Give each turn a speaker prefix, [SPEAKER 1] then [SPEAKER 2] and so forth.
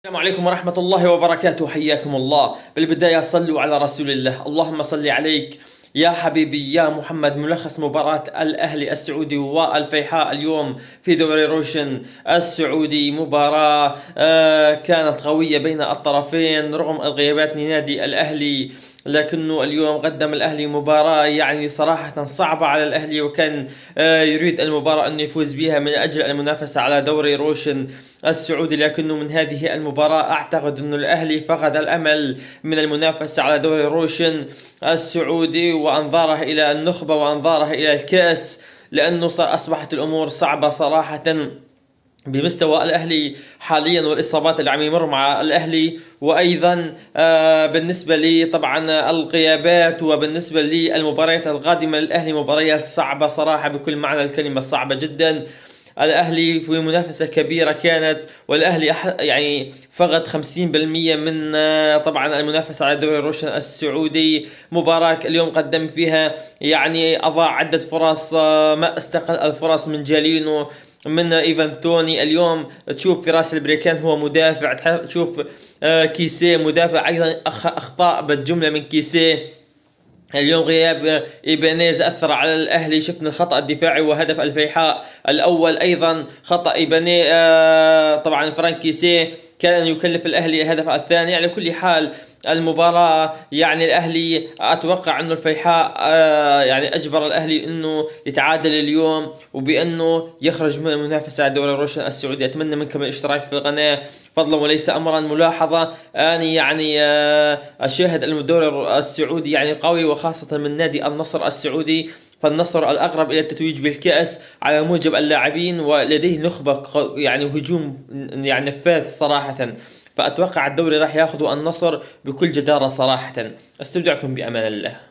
[SPEAKER 1] السلام عليكم ورحمة الله وبركاته. حياكم الله. بالبداية صلوا على رسول الله. اللهم صل عليك يا حبيبي يا محمد. ملخص مباراة الأهلي السعودي والفيحاء اليوم في دوري روشن السعودي. مباراة كانت قوية بين الطرفين رغم الغيابات لنادي الأهلي، لكنه اليوم قدم الأهلي مباراة يعني صراحة صعبة على الأهلي، وكان يريد المباراة أن يفوز بها من أجل المنافسة على دوري روشن السعودي، لكنه من هذه المباراة أعتقد أن الأهلي فقد الأمل من المنافسة على دوري روشن السعودي، وأنظاره إلى النخبة وأنظاره إلى الكأس، لأنه أصبحت الأمور صعبة صراحة بمستوى الأهلي حاليا والإصابات اللي عم يمر مع الأهلي، وأيضا بالنسبة لي طبعا الغيابات، وبالنسبة للمباريات القادمة للأهلي مباريات صعبة صراحة بكل معنى الكلمة، صعبة جدا. الأهلي في منافسة كبيرة كانت، والأهلي يعني فقد 50% من طبعا المنافسة على دوري روشن السعودي. مباراة اليوم قدم فيها يعني أضاع عدة فرص، ما استقل الفرص من جالينو، من ايفان توني. اليوم تشوف فراس البريكان هو مدافع، تشوف كيسيه مدافع ايضا، اخطاء بالجمله من كيسيه. اليوم غياب إيبانيز أثر على الأهلي، شفنا الخطأ الدفاعي وهدف الفيحاء الأول، أيضا خطأ إيباني طبعا فرانكيسيه كان يكلف الأهلي الهدف الثاني. على كل حال المباراة يعني الأهلي أتوقع أنه الفيحاء يعني أجبر الأهلي أنه يتعادل اليوم، وبأنه يخرج من المنافسة على دوري روشن السعودي. أتمنى منكم الاشتراك في القناة فضلا وليس أمرا. ملاحظة، أنا يعني أشاهد الدوري السعودي يعني قوي، وخاصة من نادي النصر السعودي، فالنصر الأقرب إلى التتويج بالكأس على موجب اللاعبين، ولديه نخبة يعني هجوم يعني نفاذ صراحة، فأتوقع الدوري راح ياخذه النصر بكل جدارة صراحة. استودعكم بأمان الله.